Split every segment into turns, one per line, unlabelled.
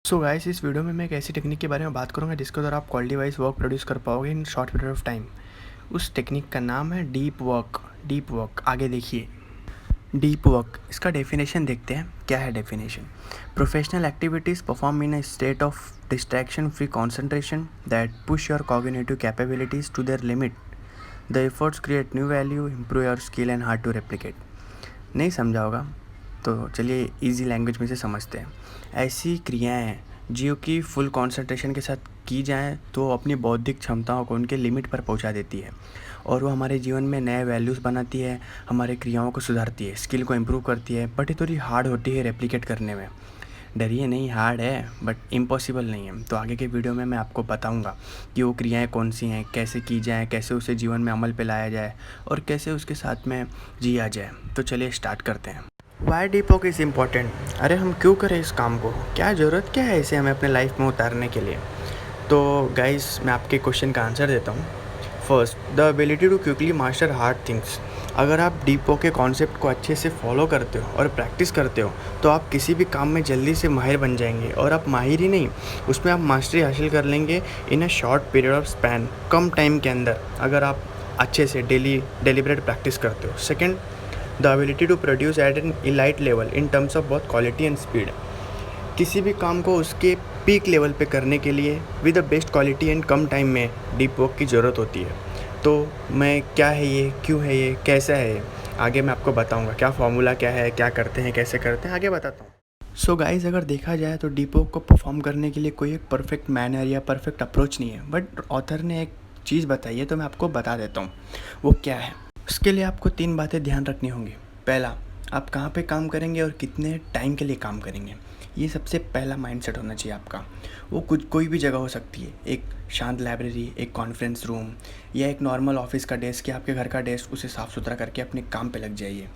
So guys, इस video में मैं एक ऐसी टेक्निक के बारे में बात करूंगा जिसके द्वारा आप क्वालिटी वाइज वर्क प्रोड्यूस कर पाओगे in short period of time. उस टेक्निक का नाम है डीप वर्क। डीप वर्क, आगे देखिए। डीप वर्क, इसका डेफिनेशन देखते हैं। क्या है definition? Professional activities perform in a state of distraction free concentration that push your cognitive capabilities to their limit. The efforts create new value, improve your skill and hard to replicate. नहीं समझा होगा तो चलिए easy language में से समझते हैं। ऐसी क्रियाएं हैं जो कि फुल कंसंट्रेशन के साथ की जाएं तो अपनी बौद्धिक क्षमताओं को उनके लिमिट पर पहुंचा देती है और वो हमारे जीवन में नए वैल्यूज़ बनाती है, हमारे क्रियाओं को सुधारती है, स्किल को इम्प्रूव करती है। बट ये थोड़ी हार्ड होती है रेप्लिकेट करने में। डरिए नहीं, हार्ड है बट इम्पॉसिबल नहीं है। तो आगे के वीडियो में मैं आपको बताऊंगा कि वो क्रियाएं कौन सी हैं, कैसे की जाएँ, कैसे उसे जीवन में अमल पे लाया जाए और कैसे उसके साथ में जिया जाए। तो चलिए स्टार्ट करते हैं। Why deep work is important? अरे हम क्यों करें इस काम को? क्या ज़रूरत क्या है इसे हमें अपने लाइफ में उतारने के लिए? तो गाइस, मैं आपके क्वेश्चन का आंसर देता हूँ। First, the ability to quickly master hard things. अगर आप डीप वर्क के कॉन्सेप्ट को अच्छे से फॉलो करते हो और प्रैक्टिस करते हो तो आप किसी भी काम में जल्दी से माहिर बन जाएंगे। और आप माहिर ही नहीं, उसमें आप मास्टरी हासिल कर लेंगे in a short period of span, कम टाइम के अंदर, अगर आप अच्छे से डेलीबरेट प्रैक्टिस करते हो। Second, the ability to produce at an elite level in terms of both quality and speed. किसी भी काम को उसके पीक लेवल पे करने के लिए with the best quality and come time में डीप वर्क की ज़रूरत होती है। तो मैं क्या है ये, क्यों है ये, कैसा है ये, आगे मैं आपको बताऊंगा। क्या फार्मूला क्या है, क्या करते हैं, कैसे करते हैं, आगे बताता हूँ। सो गाइस, अगर देखा जाए तो डीप वर्क को परफॉर्म करने के लिए कोई एक परफेक्ट मैनर या परफेक्ट अप्रोच नहीं है। बट ऑथर ने एक चीज़ बताई है तो मैं आपको बता देता हूँ वो क्या है। उसके लिए आपको 3 बातें ध्यान रखनी होंगी। पहला, आप कहाँ पे काम करेंगे और कितने टाइम के लिए काम करेंगे। ये सबसे पहला माइंडसेट होना चाहिए आपका। वो कोई भी जगह हो सकती है, एक शांत लाइब्रेरी, एक कॉन्फ्रेंस रूम या एक नॉर्मल ऑफिस का डेस्क या आपके घर का डेस्क। उसे साफ़ सुथरा करके अपने काम पे लग जाइए।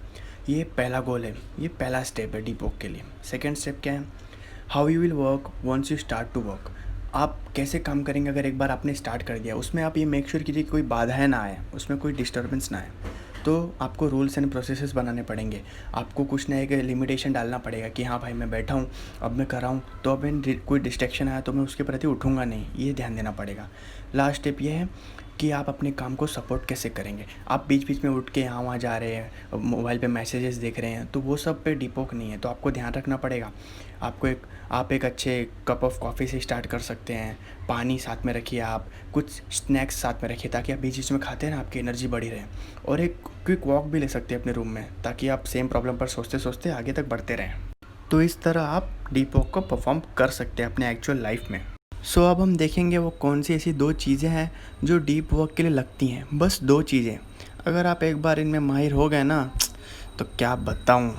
ये पहला गोल है, ये पहला स्टेप है डीप वर्क के लिए। सेकेंड स्टेप क्या है? How you will work once you start to work. आप कैसे काम करेंगे अगर एक बार आपने स्टार्ट कर दिया? उसमें आप ये मेक श्योर कीजिए कि कोई बाधाएं ना आए, उसमें कोई डिस्टर्बेंस ना आए। तो आपको रूल्स एंड प्रोसेसेस बनाने पड़ेंगे। आपको कुछ ना एक लिमिटेशन डालना पड़ेगा कि हाँ भाई, मैं बैठा हूँ, अब मैं कर रहा हूँ, तो अब कोई डिस्ट्रैक्शन आया तो मैं उसके प्रति उठूँगा नहीं, ये ध्यान देना पड़ेगा। लास्ट स्टेप ये है कि आप अपने काम को सपोर्ट कैसे करेंगे। आप बीच बीच में उठ के यहाँ वहाँ जा रहे हैं, मोबाइल पे मैसेजेस देख रहे हैं, तो वो सब पे डीप वर्क नहीं है। तो आपको ध्यान रखना पड़ेगा। आप एक अच्छे कप ऑफ कॉफ़ी से स्टार्ट कर सकते हैं। पानी साथ में रखिए, आप कुछ स्नैक्स साथ में रखिए ताकि आप बीच बीच में खाते हैं ना, आपकी एनर्जी बढ़ी रहे। और एक क्विक वॉक भी ले सकते हैं अपने रूम में ताकि आप सेम प्रॉब्लम पर सोचते सोचते आगे तक बढ़ते रहें। तो इस तरह आप डीप वर्क को परफॉर्म कर सकते हैं अपने एक्चुअल लाइफ में। सो अब हम देखेंगे वो कौन सी ऐसी 2 चीज़ें हैं जो डीप वर्क के लिए लगती हैं। बस 2 चीज़ें, अगर आप एक बार इनमें माहिर हो गए ना तो क्या बताऊँ।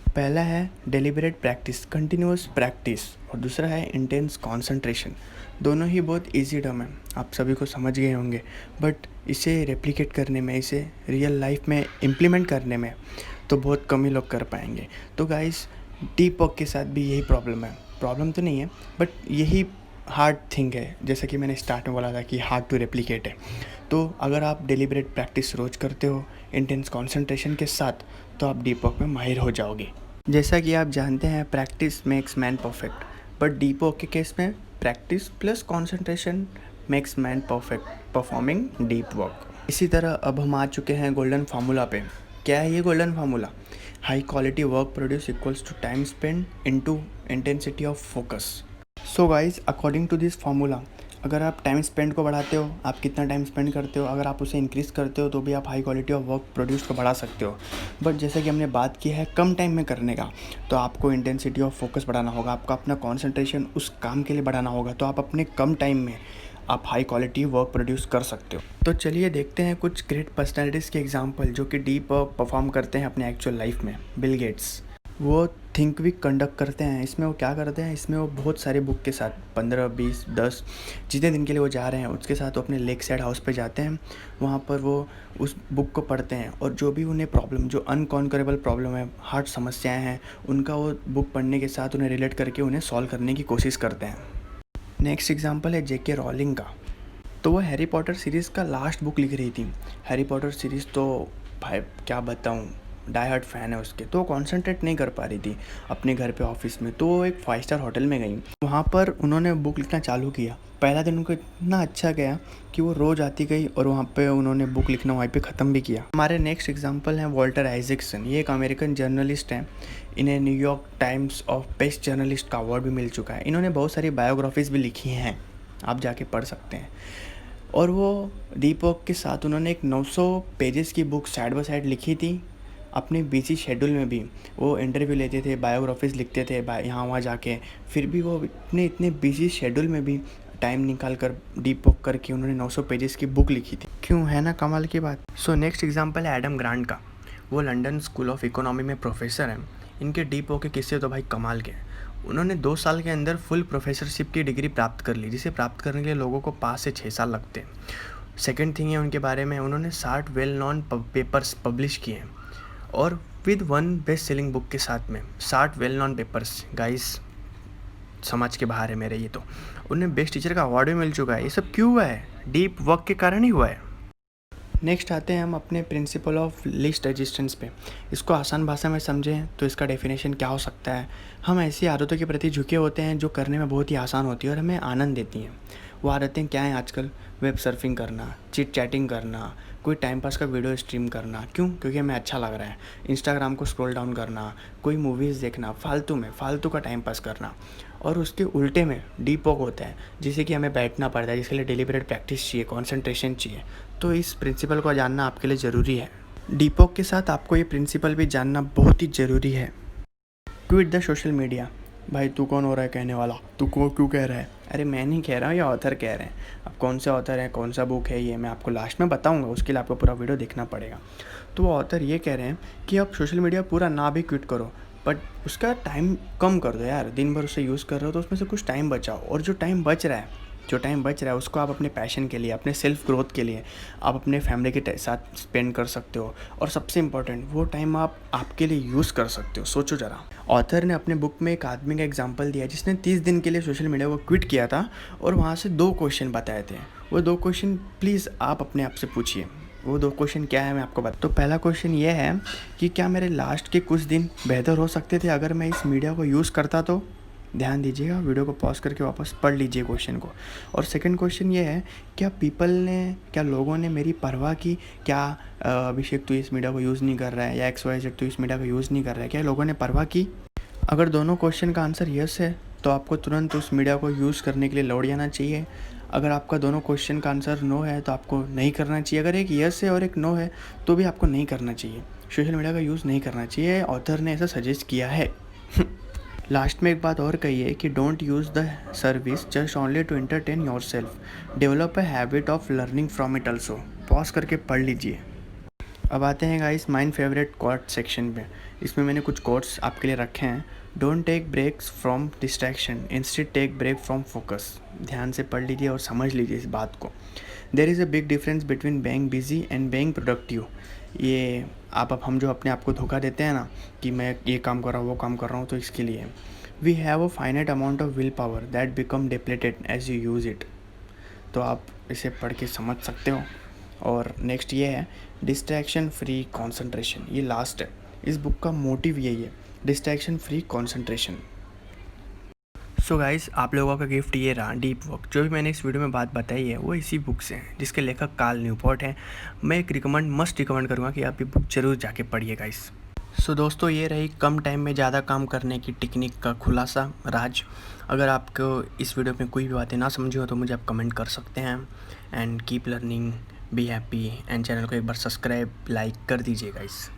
पहला है डेलिबरेट प्रैक्टिस, कंटिन्यूअस प्रैक्टिस, और दूसरा है इंटेंस कंसंट्रेशन। दोनों ही बहुत इजी टर्म है, आप सभी को समझ गए होंगे। बट इसे रेप्लिकेट करने में, इसे रियल लाइफ में इम्प्लीमेंट करने में तो बहुत कम ही लोग कर पाएंगे। तो गाइस, डीप वर्क के साथ भी यही प्रॉब्लम है। प्रॉब्लम तो नहीं है बट यही हार्ड थिंग है। जैसे कि मैंने स्टार्ट में बोला था कि हार्ड टू रेप्लिकेट है। तो अगर आप डेलिबरेट प्रैक्टिस रोज़ करते हो इंटेंस कंसंट्रेशन के साथ, तो आप डीप वर्क में माहिर हो जाओगे। जैसा कि आप जानते हैं, practice makes man perfect. But deep work के केस में practice plus concentration makes man perfect performing deep work. इसी तरह अब हम आ चुके हैं गोल्डन फार्मूला पे। क्या है ये golden formula? High quality work produce equals to time spend into intensity of focus. So guys, according to this formula, अगर आप टाइम स्पेंड को बढ़ाते हो, आप कितना टाइम स्पेंड करते हो, अगर आप उसे इंक्रीज़ करते हो तो भी आप high quality of work produce को बढ़ा सकते हो। बट जैसे कि हमने बात की है कम टाइम में करने का, तो आपको इंटेंसिटी ऑफ फोकस बढ़ाना होगा, आपका अपना कॉन्सेंट्रेशन उस काम के लिए बढ़ाना होगा। तो आप अपने कम टाइम में आप हाई क्वालिटी वर्क प्रोड्यूस कर सकते हो। तो चलिए देखते हैं कुछ ग्रेट पर्सनैलिटीज़ के एग्जाम्पल जो कि डीप वर्क परफॉर्म करते हैं अपने एक्चुअल लाइफ में। बिल गेट्स, वो थिंक वीक कंडक्ट करते हैं। इसमें वो क्या करते हैं, इसमें वो बहुत सारे बुक के साथ 15, 20, 10 जितने दिन के लिए वो जा रहे हैं उसके साथ वो अपने लेक साइड हाउस पे जाते हैं। वहाँ पर वो उस बुक को पढ़ते हैं और जो भी उन्हें प्रॉब्लम, जो अनकॉन्करेबल प्रॉब्लम है, हार्ड समस्याएं हैं, उनका वो बुक पढ़ने के साथ उन्हें रिलेट करके उन्हें सॉल्व करने की कोशिश करते हैं। नेक्स्ट एग्जाम्पल है जेके रॉलिंग का। तो वो हैरी पॉटर सीरीज़ का लास्ट बुक लिख रही थी। हैरी पॉटर सीरीज़ तो भाई क्या बताऊँ, डाई हार्ड फ़ैन है उसके, तो कॉन्सेंट्रेट नहीं कर पा रही थी अपने घर पे ऑफिस में। तो वो एक 5 स्टार होटल में गई, वहाँ पर उन्होंने बुक लिखना चालू किया। पहला दिन उनको इतना अच्छा गया कि वो रोज़ आती गई और वहाँ पे उन्होंने बुक लिखना वहीं पे ख़त्म भी किया। हमारे नेक्स्ट एग्जांपल हैं वॉल्टर आइजैक्सन। ये एक अमेरिकन जर्नलिस्ट हैं। इन्हें New York times of best journalist का अवार्ड भी मिल चुका है। इन्होंने बहुत सारी बायोग्राफीज़ भी लिखी हैं, आप जाके पढ़ सकते हैं। और वो डीप वर्क के साथ उन्होंने एक 900 पेजेस की बुक साइड बाय साइड लिखी थी। अपने बिजी शेड्यूल में भी वो इंटरव्यू लेते थे, बायोग्राफीज़ लिखते थे यहाँ वहाँ जाके। फिर भी वो इतने बिजी शेड्यूल में भी टाइम निकाल कर डीप वर्क करके उन्होंने 900 पेजेस की बुक लिखी थी। क्यों, है ना कमाल की बात। सो नेक्स्ट एग्जांपल है एडम ग्रांट का। वो लंदन स्कूल ऑफ इकोनॉमी में प्रोफेसर हैं। इनके डीप वर्क के किस्से तो भाई कमाल के हैं। उन्होंने 2 साल के अंदर फुल प्रोफेसरशिप की डिग्री प्राप्त कर ली, जिसे प्राप्त करने के लिए लोगों को 5 से 6 साल लगते हैं। सेकेंड थिंग है उनके बारे में, उन्होंने 60 वेल नोन पेपर्स पब्लिश किए हैं और विद 1 बेस्ट सेलिंग बुक के साथ में। 60 वेल नोन पेपर्स, गाइस समझ के बाहर है मेरे ये तो। उन्हें बेस्ट टीचर का अवार्ड भी मिल चुका है। ये सब क्यों हुआ है? डीप वर्क के कारण ही हुआ है। नेक्स्ट आते हैं हम अपने प्रिंसिपल ऑफ लीस्ट रेजिस्टेंस पे। इसको आसान भाषा में समझें तो इसका डेफिनेशन क्या हो सकता है। हम ऐसी आदतों के प्रति झुके होते हैं जो करने में बहुत ही आसान होती है और हमें आनंद देती हैं। वो आदतें क्या हैं आजकल? वेब सर्फिंग करना, चिट चैटिंग करना, कोई टाइम पास का वीडियो स्ट्रीम करना। क्यों? क्योंकि हमें अच्छा लग रहा है। इंस्टाग्राम को स्क्रॉल डाउन करना, कोई मूवीज़ देखना, फालतू का टाइम पास करना। और उसके उल्टे में डीप वर्क होता है, जिसे कि हमें बैठना पड़ता है, जिसके लिए डेलिब्रेट प्रैक्टिस चाहिए, कंसंट्रेशन चाहिए। तो इस प्रिंसिपल को जानना आपके लिए ज़रूरी है। डीप वर्क के साथ आपको ये प्रिंसिपल भी जानना बहुत ही ज़रूरी है। Quit the social media. भाई तू कौन हो रहा है कहने वाला? तू क्यों कह रहा है? अरे मैं नहीं कह रहा हूँ, ये ऑथर कह रहे हैं। अब कौन से ऑथर है, कौन सा बुक है, ये मैं आपको लास्ट में बताऊँगा। उसके लिए आपको पूरा वीडियो देखना पड़ेगा। तो वो ऑथर ये कह रहे हैं कि आप सोशल मीडिया पूरा ना भी क्विट करो, बट उसका टाइम कम कर दो यार। दिन भर उसे यूज़ कर रहे हो तो उसमें से कुछ टाइम बचाओ। और जो टाइम बच रहा है उसको आप अपने पैशन के लिए, अपने सेल्फ ग्रोथ के लिए, आप अपने फैमिली के साथ स्पेंड कर सकते हो। और सबसे इम्पॉर्टेंट, वो टाइम आप आपके लिए यूज़ कर सकते हो। सोचो ज़रा, ऑथर ने अपने बुक में एक आदमी का एग्जांपल दिया जिसने 30 दिन के लिए सोशल मीडिया को क्विट किया था और वहाँ से 2 क्वेश्चन बताए थे। वो 2 क्वेश्चन प्लीज़ आप अपने आप से पूछिए। वो 2 क्वेश्चन क्या है मैं आपको बता। तो पहला क्वेश्चन ये है कि क्या मेरे लास्ट के कुछ दिन बेहतर हो सकते थे अगर मैं इस मीडिया को यूज़ करता? तो ध्यान दीजिएगा, वीडियो को पॉज करके वापस पढ़ लीजिए क्वेश्चन को। और सेकंड क्वेश्चन ये है, क्या लोगों ने मेरी परवाह की? क्या अभिषेक तू इस मीडिया को यूज़ नहीं कर रहा है, या XYZ तू इस मीडिया को यूज़ नहीं कर रहा है, क्या लोगों ने परवाह की? अगर दोनों क्वेश्चन का आंसर यस है तो आपको तुरंत उस मीडिया को यूज़ करने के लिए लौट जाना चाहिए। अगर आपका दोनों क्वेश्चन का आंसर नो है तो आपको नहीं करना चाहिए। अगर एक यस है और एक नो है तो भी आपको नहीं करना चाहिए, सोशल मीडिया का यूज़ नहीं करना चाहिए। ऑथर ने ऐसा सजेस्ट किया है। लास्ट में एक बात और कही है कि don't use the service just only to entertain yourself, develop a habit of learning from it also. Pause करके पढ़ लीजिए। अब आते हैं guys mine favourite quote section पे। इसमें मैंने कुछ कोट्स आपके लिए रखे हैं। Don't take breaks from distraction, instead take break from focus. ध्यान से पढ़ लीजिए और समझ लीजिए इस बात को। There is a big difference between being busy and being productive. ये हम जो अपने आप को धोखा देते हैं ना कि मैं ये काम कर रहा हूँ, वो काम कर रहा हूँ, तो इसके लिए we have a finite amount of willpower that become depleted as you use it. तो आप इसे पढ़ के समझ सकते हो। और नेक्स्ट ये है डिस्ट्रैक्शन फ्री कंसंट्रेशन। ये लास्ट है, इस बुक का मोटिव यही है, distraction free concentration. So guys, आप लोगों का गिफ्ट ये रहा डीप वर्क। जो भी मैंने इस वीडियो में बात बताई है वो इसी बुक से है, जिसके लेखक कार्ल न्यूपोर्ट हैं। मैं एक मस्ट रिकमेंड करूँगा कि आप ये बुक ज़रूर जाके पढ़िए गाइस। सो दोस्तों, ये रही कम टाइम में ज़्यादा काम करने की टेक्निक का खुलासा, राज। अगर आपको इस वीडियो में कोई भी बातें ना समझी हो तो मुझे आप कमेंट कर सकते हैं। And keep learning, be happy, and channel को एक बार सब्सक्राइब, लाइक कर दीजिए गाइस।